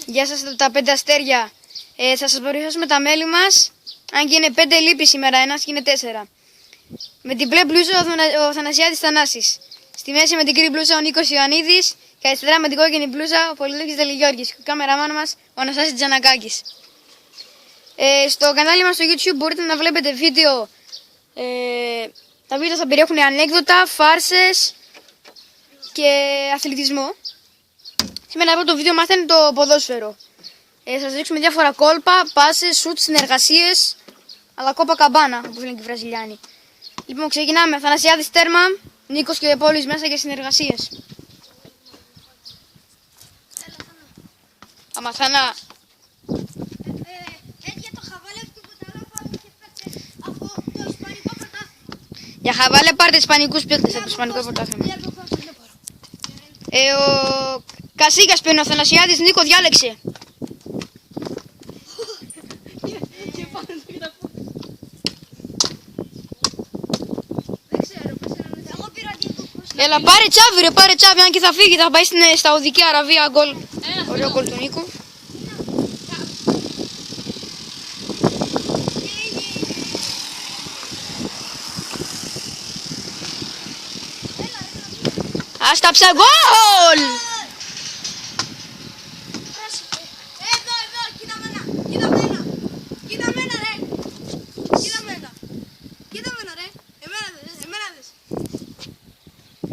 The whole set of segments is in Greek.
Γεια σας τα 5 αστέρια. Θα σας παρουσιάσουμε τα μέλη μας. Αν και είναι 5 λείπει σήμερα, ένας και είναι 4. Με την μπλε μπλούζα ο Θανασιάδης Θανάσης. Στη μέση με την κρύη μπλούζα ο Νίκος Ιωαννίδης. Και αριστερά με την κόκκινη μπλούζα ο Πολυδόκης Δελιγιώργης. Και ο κάμεραμάν μας ο Αναστάσης Τζανακάκης. Στο κανάλι μας στο YouTube μπορείτε να βλέπετε βίντεο. Τα βίντεο θα περιέχουν ανέκδοτα, φάρσες και αθλητισμό. Σήμερα από το βίντεο μαθαίνει το ποδόσφαιρο. Σας δείξουμε διάφορα κόλπα, πάσες, σουτ, συνεργασίες, αλλά κόπα καμπάνα, όπως λένε και οι Βραζιλιάνοι. Λοιπόν, ξεκινάμε. Θανασιάδης τέρμα, Νίκος και Πόλης μέσα για συνεργασίες. Αμαθανά. Για χαβάλε πάρτε ισπανικούς παίκτες από το ισπανικό πρωτάθλημα. Ο Κασίγας παίρνει, ο Θανασιάδης, Νίκο διάλεξε. Έλα πάρε τσάβι ρε, πάρε τσάβι, αν και θα φύγει, θα πάει στην Σαουδική Αραβία, γκολ. Ωραίο γκολ του Νίκου. Ας τα ψα, γκολ!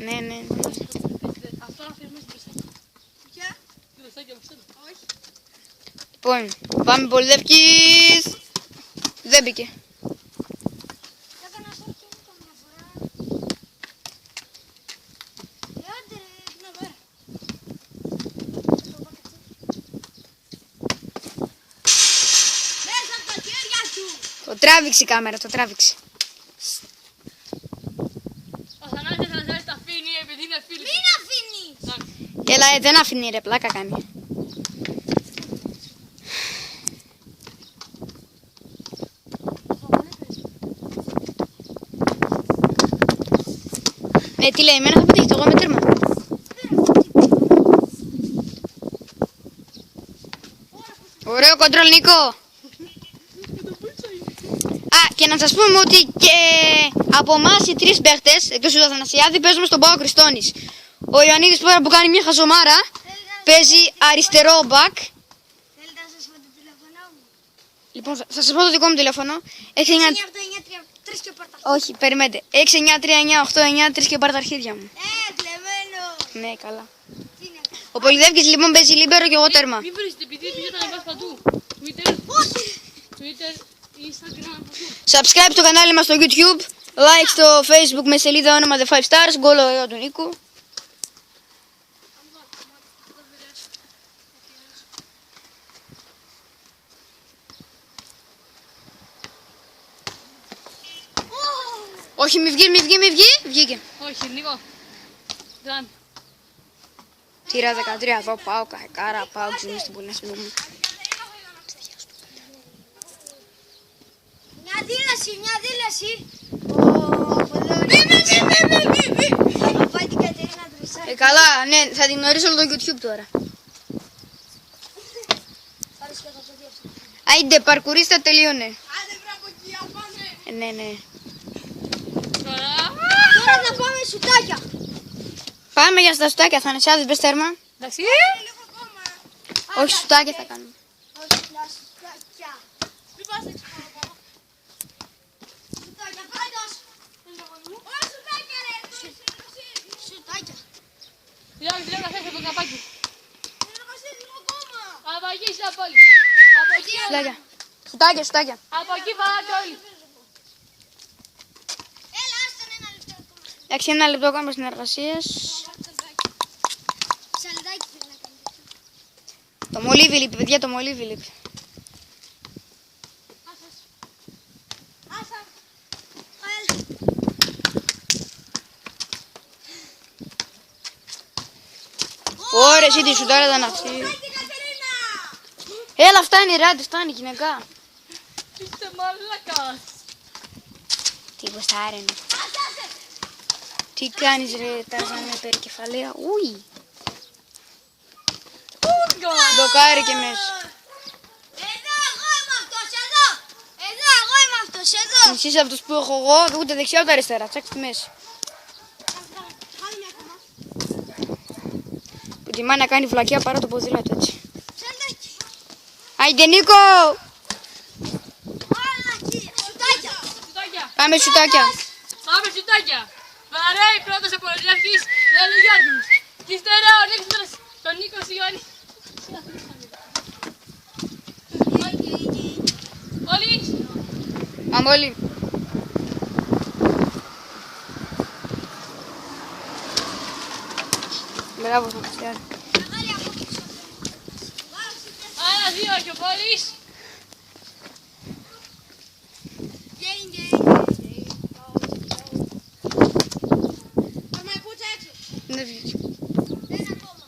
Ναι. Αυτό να φέρουμε στην μπροστά. Ποια? Την μπροστά και από σένα. Όχι. Λοιπόν, πάμε Πολυδεύκης. Δεν μπήκε. Το τράβηξε η κάμερα, το τράβηξε. Ο Θανάσης τα αφήνει επειδή είναι φίλοι. Μην αφήνεις! Έλα, δεν αφήνει ρε, πλάκα κάνει. Ναι, τι λέει, εμένα θα πετύχει, εγώ με τέρμα. Ωραίο κοντρόλ, Νίκο. Και να σας πούμε ότι και από εμάς οι 3 παίχτες, εκτός του Αθανασιάδη, παίζουμε στον ΠΑΟΚ Χριστώνης. Ο Ιωαννίδης τώρα που κάνει μια χαζομάρα, παίζει αριστερό μπακ. Θέλετε να σας πω το τηλέφωνο μου? Λοιπόν, θα σας πω το δικό μου τηλέφωνο. 9, 8, 9, 3 και πάρτα. Όχι, περιμένετε. 6939893 και πάρ' τα αρχίδια μου. Κλεμμένο. Ναι, καλά. Τι είναι? Ο Πολυδεύκης λοιπόν παίζει λίμπερο και εγώ τέρμα. Μην βρίσκετε επειδή πήγαινε να πας παντού. Twitter, Instagram, παντού. Subscribe στο κανάλι μας στο YouTube. Like στο Facebook με σελίδα όνομα The 5 Stars. Γκολ ωραίο του Νίκου. Όχι, μη βγει. Βγήκε. Όχι, Νίκο. Δράμε. Τύρα 13 εδώ πάω, Καϊκάρα, πάω ξύνω στην πολύ να μου. Μια δήλωση. Θα πάει την Κατερίνα Τρισσάκη. Καλά, ναι, θα την γνωρίσω όλο το YouTube τώρα. Άιντε, παρκουρίστα τελείωνε. Άντε βρακοκιά, πάμε. Ναι. Τώρα θα πάμε σουτάκια. Πάμε για στα σουτάκια, Θανασιάδης, μπες τέρμα. Εντάξει. Λίγο ακόμα. Όχι, σουτάκια θα κάνουμε. Όχι, σουτάκια. Μην πας έτσι παραπάνω. Σουτάκια, πρώτος. Όχι, σουτάκια ρε. Σουτάκια. Διάλογο να φέρει το καπάκι. Λίγο ακόμα. Από εκεί είσαι πάλι. Από εκεί. Σουτάκια. Από εκεί φάγατε όλοι. Έλα, άστον 1 λεπτό ακόμα. Εντάξει, 1 λεπτό κάνουμε συνεργασίες. Ψαλιδάκι θέλει να κάνει. Το μολύβι λείπει, παιδιά, το μολύβι λείπει. Άσα. Ωραία, εσύ τη σουτάρα ήταν αυτή. Έλα, φτάνει ρε, άντε, φτάνει γυναικά. Είστε μαλάκας. Τι μποστάρενε. Τι κάνεις ρε, τάζα με περικεφαλαία. Ουι. Ούγκα. Το μπλοκάρει και μέσα. Εδώ εγώ είμαι αυτός, εδώ. Εδώ εγώ είμαι αυτός, εδώ. Εσύ είσαι αυτός που έχω εγώ, ούτε δεξιά ούτε αριστερά. Ψάξτε τη μέση. Χάλη μια ακόμα. Προτιμάει να κάνει βλακεία παρά το ποδήλατο έτσι. Ψαλάκι. Άιντε Νίκο! Άλλα εκεί. Σουτάκια. Σουτάκια. Πάμε σουτάκια. Πάμε σουτάκια. Βαρέει πρώτος από Ολυμπιακής, Βελογιώργης. Και ύστερα ο Αλέξανδρος, τον Νίκο Σιώνη. Όλοι. Πάμε όλοι. Μπράβο, θα μας κάνει. Μεγάλη απόκριση. Άλλα δύο και ο Πόλης. Πάμε η πουτσα έξω. Δεν βγήκε. Ένα ακόμα.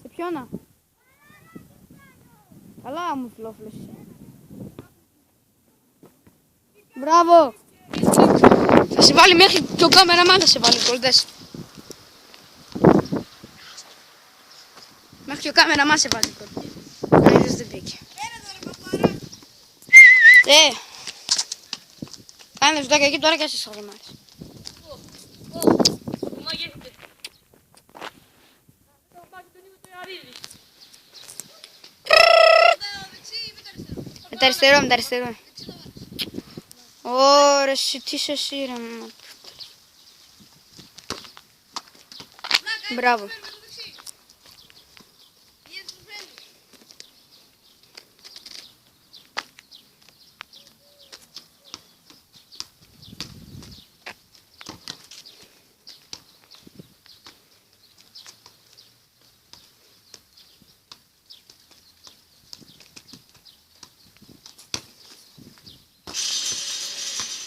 Σε ποιόνα. Καλά μου φιλόφιλος είσαι. Μπράβο. Θα σε βάλει μέχρι και ο κάμεραμάν θα σε βάλει κολτές. Μέχρι και ο κάμεραμάν σε βάλει κολτές. Αν είδες δεν μπήκε. Κάνε ζουτάκια εκεί τώρα και εσύ σχολημάρεις. Μαγεύεται. Το μπάκι του Νίκου του Ιαρίδη. Με τα αριστερό, με τα αριστερό. Ωρε, εσύ τι είσαι εσύ ρε μου. Μπράβο.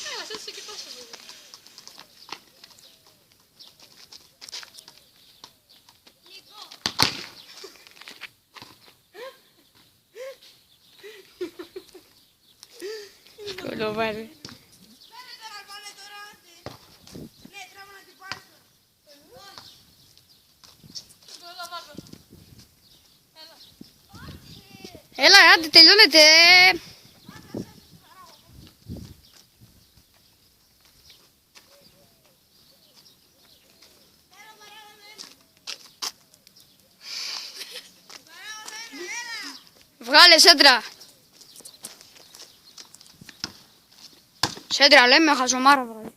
Έλα, σε και τόσο βέβαια. Κολοβάρι. Έλα, βάρδο. Έλα. Έλα, άντε τελειώνετε. Βγάλε σέντρα. Σέντρα λέμε χαζομάρα βράδυ.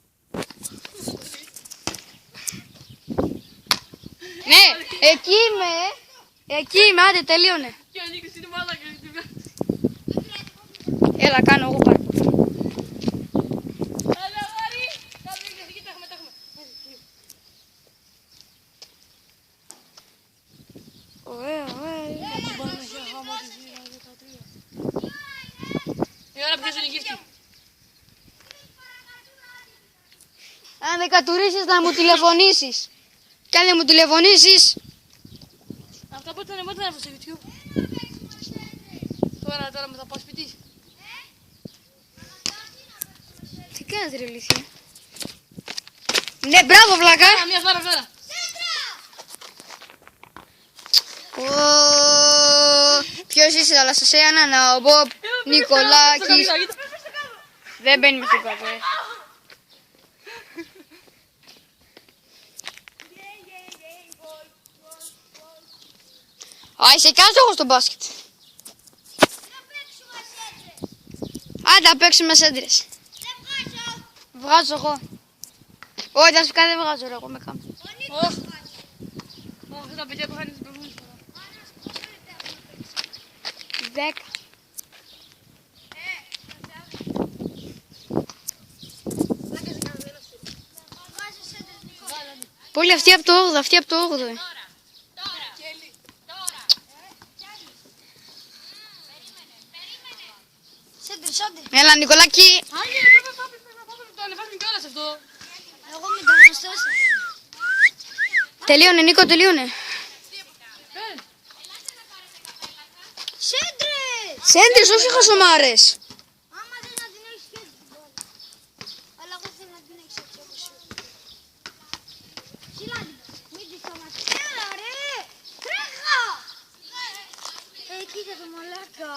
Ναι, εκεί είμαι. Εκεί είμαι, άντε τελείωνε. Και ο Νίκος είναι μάλακα. Έλα κάνω εγώ πάρε. Έλα, Βάρη. Κάμε εκεί, τα έχουμε, τα έχουμε. Ωραία, ωραία. Η ώρα που πιάσω νικήφτη. Αν δεν κατουρίσεις να μου τηλεφωνήσεις. Κι αν δεν μου τηλεφωνήσεις. Αυτά πότε είναι στο YouTube. Τώρα με θα πάω σπίτι. Τι κάνεις ρε λύση. Ναι, μπράβο βλάκα. Μια φάρα. Ποιος είσαι Θαλασσοσέανα, ο Μπομπ Νικολάκης. Δεν μπαίνει με στο κάτω. Α, είσαι κάτω στο μπάσκετ. Άντε, να παίξουμε σέντρες. Βγάζω εγώ. Όχι, τα σπικά δεν βγάζω ρε, εγώ με κάνω. Όχι, αυτά τα παιδιά που είχαν την προηγούμενη φορά. 10. Πολύ αυτή από το 8, αυτή από το 8. Έλα Νικολάκη. Άγγελε, πρέπει να το ανεβάσουμε κιόλας αυτό. Εγώ μεταναστός. Τελείωνε, Νίκο, τελείωνε. Σέντρες! Σέντρες, όχι χασομάρες. Άμα θες να την έχεις και την πόλη. Αλλά εγώ θέλω να την έχεις έτσι όπως σου. Σιλάντι, μην τη σταματήσεις. Έλα ρε! Τρέχα! Κοίτα το μαλάκα.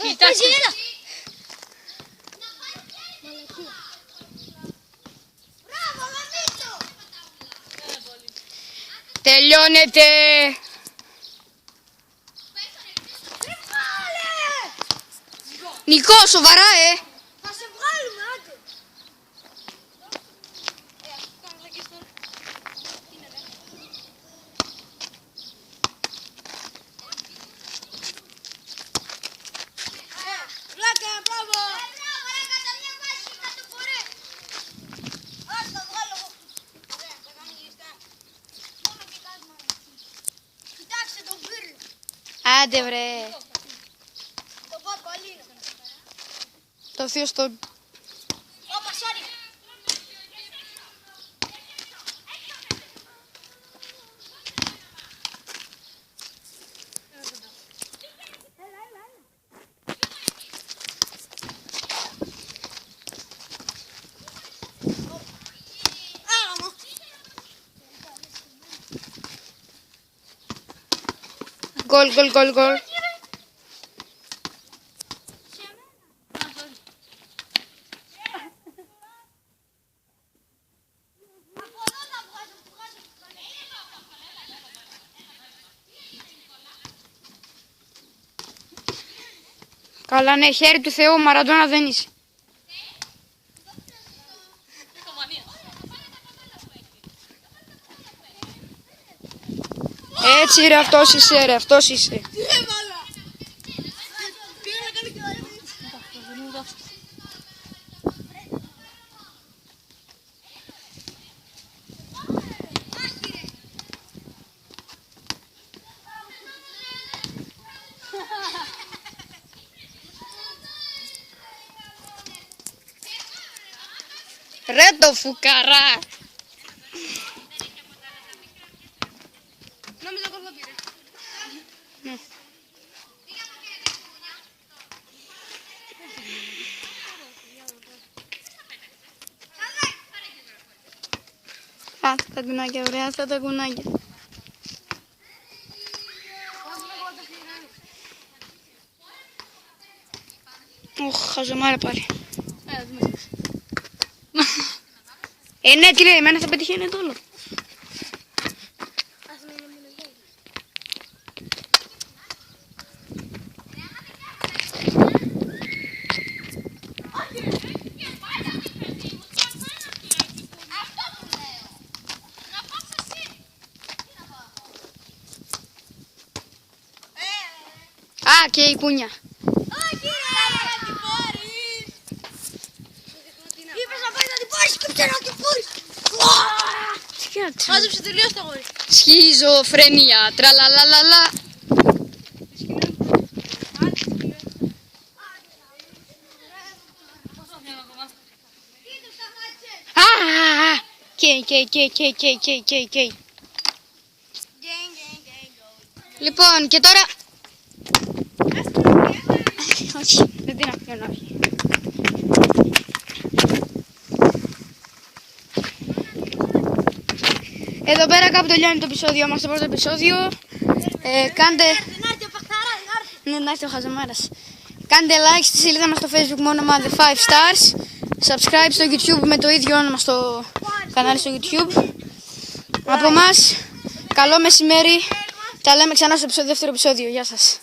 Κοιτάξτε. Έλα! Μαλακία. Μπράβο, γαμίτσο! Τελειώνεται. Βάλε! Νικό, σοβαρά, Θα σε βγάλουμε, άντε. Βλάκα, μπράβο! Μπράβο, ρε, κατά μια βάση, κάτω φορέ. Ας το βγάλω εγώ. Ωραία, θα κάνει λίστα. Μόνο κοιτάς μόνο. Κοιτάξτε τον πύρλο. Άντε, βρε. Το πάτο αλήνο. Το θείο στο... Όπα, sorry. Γκολ, γκολ, γκολ, γκολ. Καλά, ναι, χέρι του Θεού, Μαραντόνα δεν είσαι. Έτσι ρε, αυτός είσαι ρε, αυτός είσαι. Ρε το φουκαρά. Νόμιζα κόλπο πήρε. Αυτά τα κουνάκια, ωραία, αυτά τα κουνάκια. Ωχ, χαζομάρα πάλι. Ναι, τι λέει, εμένα θα πετυχαίνει το όλο. Α, και η κούνια. Όχι ρε, να την πάρεις. Είπες να πάει να την πάρεις και πια να την πάρεις. Μάζεψε τελείως το γόρι. Σχιζοφρενία, τραλαλαλαλα. Α, και. Λοιπόν, και τώρα... Όχι, δεν την αφήνω να βγει. Εδώ πέρα κάπου τελειώνει το επεισόδιο μας, το πρώτο επεισόδιο. Κάντε... Ναι, να έρθει ο Χαζομάρας. Κάντε like στη σελίδα μας στο Facebook με όνομα The 5 Stars. Subscribe στο YouTube με το ίδιο όνομα στο κανάλι στο YouTube. Από εμάς, καλό μεσημέρι. Τα λέμε ξανά στο δεύτερο επεισόδιο. Γεια σας.